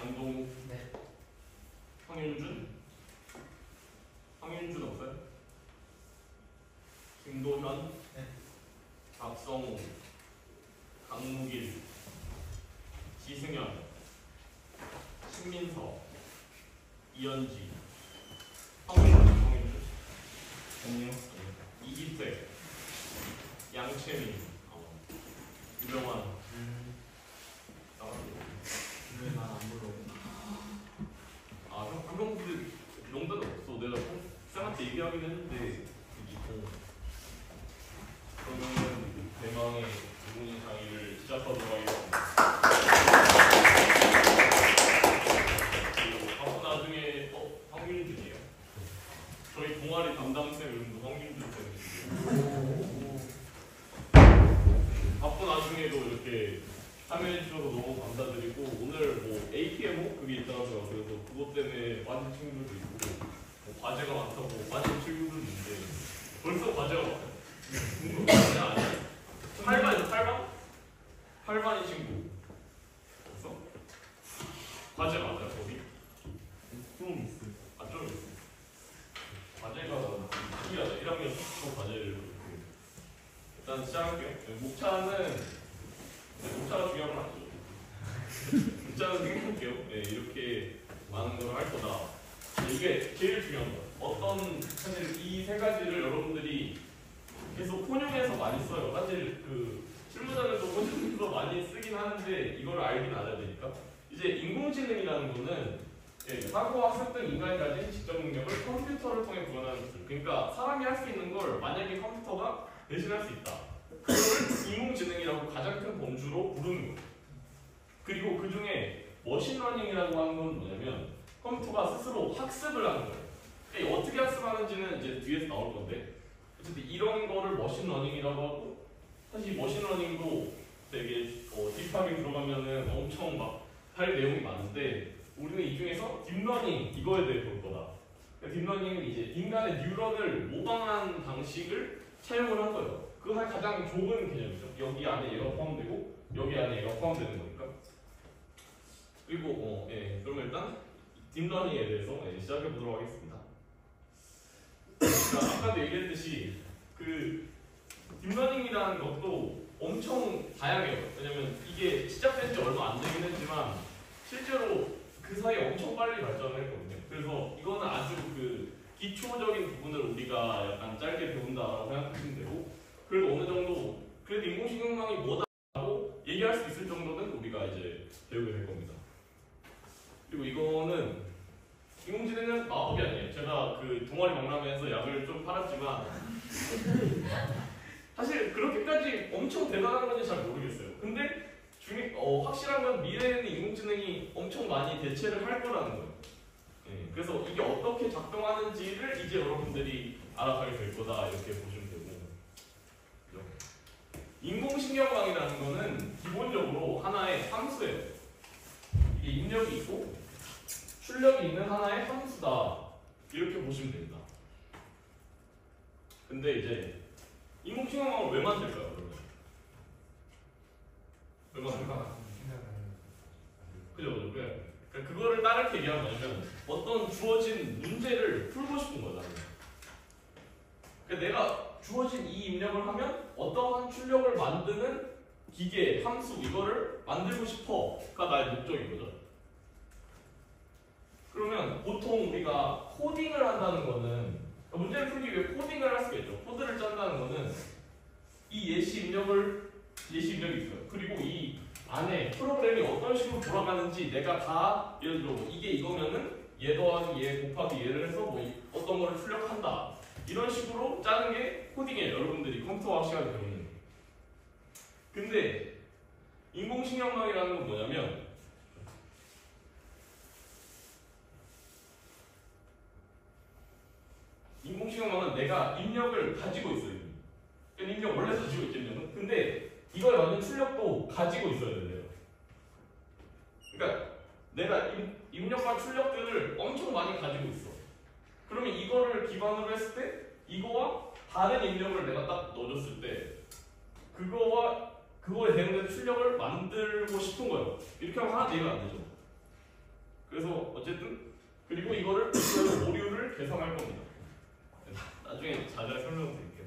양동. 네. 황윤준. 황윤준 없어요? 김도현. 네. 박성우. 강무길. 지승현. 신민서. 이현지. 황윤준. 안녕. 이기택. 양채민. 유명한. 왜 말 안 불러? 한 명들 명단은 없어. 내가 쌤한테 얘기하긴 했는데 그러면 대망의 유문희 강의를 시작하도록 하겠습니다. 그리고 나중에 황윤준이에요. 저희 동아리 담당쌤 이름도 황윤준 쌤이시고요. 바쁜 와중에도 이렇게 참여해주셔서 너무 감사드리고, 오늘 뭐 APMO 그게 있더라고요. 그래서 그것 때문에 빠진 친구들도 있고, 뭐 과제가 많다고 빠진 친구들도 있는데, 벌써 과제가 많아요. 아니야? 8반이죠, 8반이 친구. 벌써? 과제 맞아요, 거기? 좀 있어. 좀 있어. 과제가 특이하다. 1학년 첫 과제를. 일단 시작할게요. 목차가 중요한 건 아니죠. 목차는 생각할게요. 네, 이렇게 많은 걸 할 거다. 이게 제일 중요한 거예요. 사실 이 세 가지를 여러분들이 계속 혼용해서 많이 써요. 사실 실무자들도 혼용해서 많이 쓰긴 하는데 이걸 알긴 알아야 되니까. 이제 인공지능이라는 거는 사고, 학습 등 인간이 가진 직접 능력을 컴퓨터를 통해 구현하는 기술. 그러니까 사람이 할 수 있는 걸 만약에 컴퓨터가 대신할 수 있다. 그걸 인공지능이라고 가장 큰 범주로 부르는 거예요. 그리고 그 중에 머신러닝이라고 하는 건 뭐냐면 컴퓨터가 스스로 학습을 하는 거예요. 그러니까 어떻게 학습하는지는 이제 뒤에서 나올 건데, 어쨌든 이런 거를 머신러닝이라고 하고, 사실 머신러닝도 되게 딥하게 들어가면은 엄청 막 할 내용이 많은데, 우리는 이 중에서 딥러닝 이거에 대해 볼 거다. 그러니까 딥러닝은 이제 인간의 뉴런을 모방한 방식을 사용을 한 거예요. 그거 가장 좁은 개념이죠. 여기 안에 얘가 포함되고 여기 안에 얘가 포함되는 거니까. 그리고 그럼 일단 딥러닝에 대해서 시작해 보도록 하겠습니다. 아까도 얘기했듯이 딥러닝이라는 것도 엄청 다양해요. 왜냐면 이게 시작된 지 얼마 안 되긴 했지만 실제로 그 사이에 엄청 빨리 발전을 했거든요. 그래서 이거는 아주 기초적인 부분을 우리가 약간 짧게 배운다라고 생각하시면 되고, 그래도 어느 정도 그래도 인공지능망이 뭐다라고 얘기할 수 있을 정도는 우리가 이제 배우게 될 겁니다. 그리고 이거는 인공지능은 마법이 아니에요. 제가 동아리 박람회에서 약을 좀 팔았지만 사실 그렇게까지 엄청 대단한 건지 잘 모르겠어요. 근데 확실한 건 미래에는 인공지능이 엄청 많이 대체를 할 거라는 거예요. 그래서 이게 어떻게 작동하는지를 이제 여러분들이 알아가게 될 거다 이렇게 보시면 되고, 그죠? 인공신경망이라는 거는 기본적으로 하나의 함수예요. 이게 입력이 있고 출력이 있는 하나의 함수다 이렇게 보시면 됩니다. 근데 이제 인공신경망을 왜 만들까요, 그러면? 왜 만들까? 그죠? 그러니까 그거를 다르게 얘기하면 뭐냐면 어떤 주어진 문제를 풀고 싶은 거잖아요. 그러니까 내가 주어진 이 입력을 하면 어떠한 출력을 만드는 기계, 함수 이거를 만들고 싶어가 나의 목적인 거죠. 그러면 보통 우리가 코딩을 한다는 거는, 문제를 풀기 위해 코딩을 할 수가 있죠. 코드를 짠다는 거는 이 예시 입력이 있어요. 그리고 이 안에 프로그램이 어떤 식으로 돌아가는지 내가 다, 예를 들어 이게 이거면은 얘 더하기 얘 곱하기 얘를 해서 어떤 거를 출력한다, 이런 식으로 짜는 게 코딩이에요. 여러분들이 컴퓨터학 시간에 배우는. 근데 인공신경망이라는 건 뭐냐면 인공신경망은 내가 입력을 가지고 있어요. 입력 원래 가지고 있겠냐면, 근데 이거에 맞는 출력도 가지고 있어야 돼요. 그러니까 내가 입력한 출력들을 엄청 많이 가지고 있어. 그러면 이거를 기반으로 했을 때 이거와 다른 입력을 내가 딱 넣어줬을 때 그거에 대응되는 출력을 만들고 싶은 거예요. 이렇게 하면 하나 이해가 안 되죠. 그래서 어쨌든 그리고 이거를 그래서 오류를 개선할 겁니다. 나중에 자세히 설명드릴게요.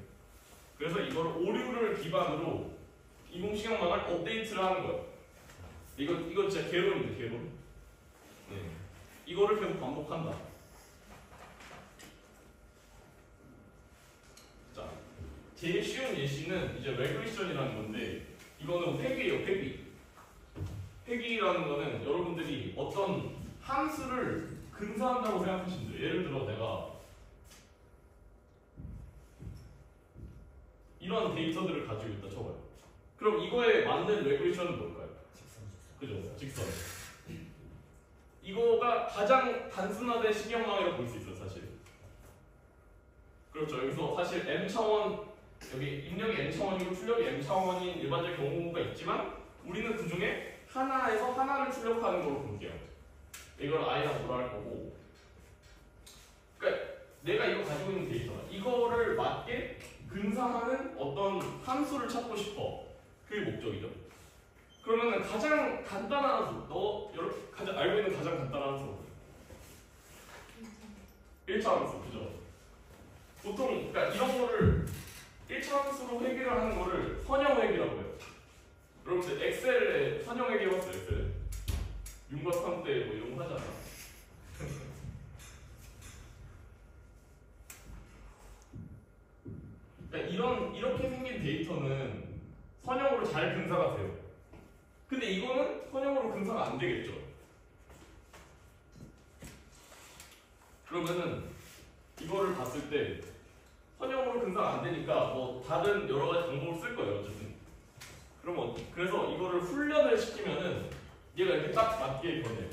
그래서 이거를 오류를 기반으로 인공지능망을 업데이트를 하는 거예요. 이거 진짜 개론인데 개론. 네. 이거를 계속 반복한다. 자, 제일 쉬운 예시는 이제 레그레션이라는 건데 이거는 회귀예요, 회귀. 회귀라는 거는 여러분들이 어떤 함수를 근사한다고 생각하시면 돼요. 예를 들어 내가 이런 데이터들을 가지고 있다 쳐봐요. 그럼 이거에 맞는 레그레션은 뭘까요? 그죠? 직선. 이거가 가장 단순화된 신경망이라고 볼 수 있어요, 사실. 그렇죠. 여기서 사실 m 차원, 여기 입력이 n 차원이고 출력이 m 차원인 일반적 경우가 있지만 우리는 그 중에 하나에서 하나를 출력하는 걸로 볼게요. 이걸 i라고 뭐라 할 거고. 그러니까 내가 이거 가지고 있는 데이터다. 이거를 맞게 근사하는 어떤 함수를 찾고 싶어. 그게 목적이죠. 그러면은 가장 간단한 함수, 가장 알고 있는 가장 간단한 함수 1차 함수, 그죠? 보통 그러니까 이런 거를 1차 함수로 회귀를 하는 거를 선형 회귀라고 해요. 여러분들 엑셀에 선형 회귀 해봤어요? 엑셀에? 윤곽 때 뭐 이런 거 하잖아. 그러니까 이렇게 생긴 데이터는 선형으로 잘 근사가 돼요. 근데 이거는 선형으로 근사가 안 되겠죠. 그러면은 이거를 봤을 때 선형으로 근사가 안 되니까 뭐 다른 여러 가지 방법을 쓸 거예요, 어쨌든. 그러면 그래서 이거를 훈련을 시키면은 얘가 이렇게 딱 맞게 변해요.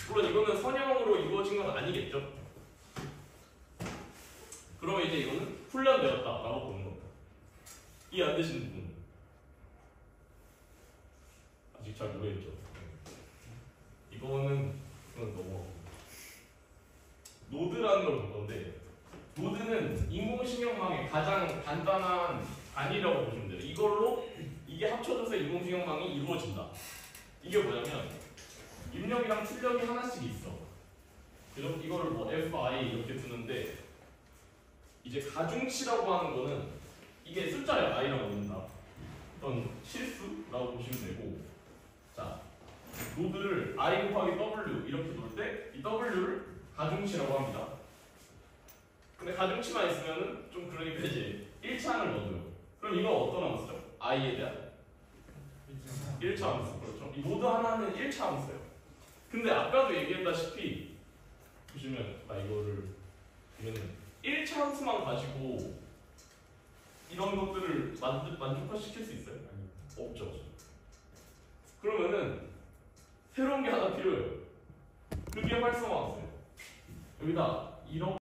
물론 이거는 선형으로 이루어진 건 아니겠죠. 그러면 이제 이거는 훈련되었다라고 보는 겁니다. 이해 안 되시는 분 아직 잘 모르겠죠. 이거는 넘어가고 노드라는 걸 볼 건데 노드는 인공신경망의 가장 간단한 단위라고 보시면 돼요. 이걸로 이게 합쳐져서 인공신경망이 이루어진다. 이게 뭐냐면 입력이랑 출력이 하나씩 있어. 그래서 이거를 뭐 fi 이렇게 두는데 이제 가중치라고 하는 거는 이게 숫자예요. i라고 넣는다. 어떤 실수라고 보시면 되고, 자 노드를 i 곱하기 w 이렇게 놓을 때 이 w를 가중치라고 합니다. 근데 가중치만 있으면은 좀 그러니까 이제 1차항을 넣어줘요. 그럼 이거 어떤 함수죠? i에 대한 1차 함수. 그렇죠. 이 노드 하나는 1차 함수예요. 근데 아까도 얘기했다시피 보시면 이거를 보면은 1차 함수만 가지고 이런 것들을 만족화시킬 수 있어요? 없죠. 그러면은 새로운 게 하나 필요해요. 그게 활성화 함수예요. 여기다 이런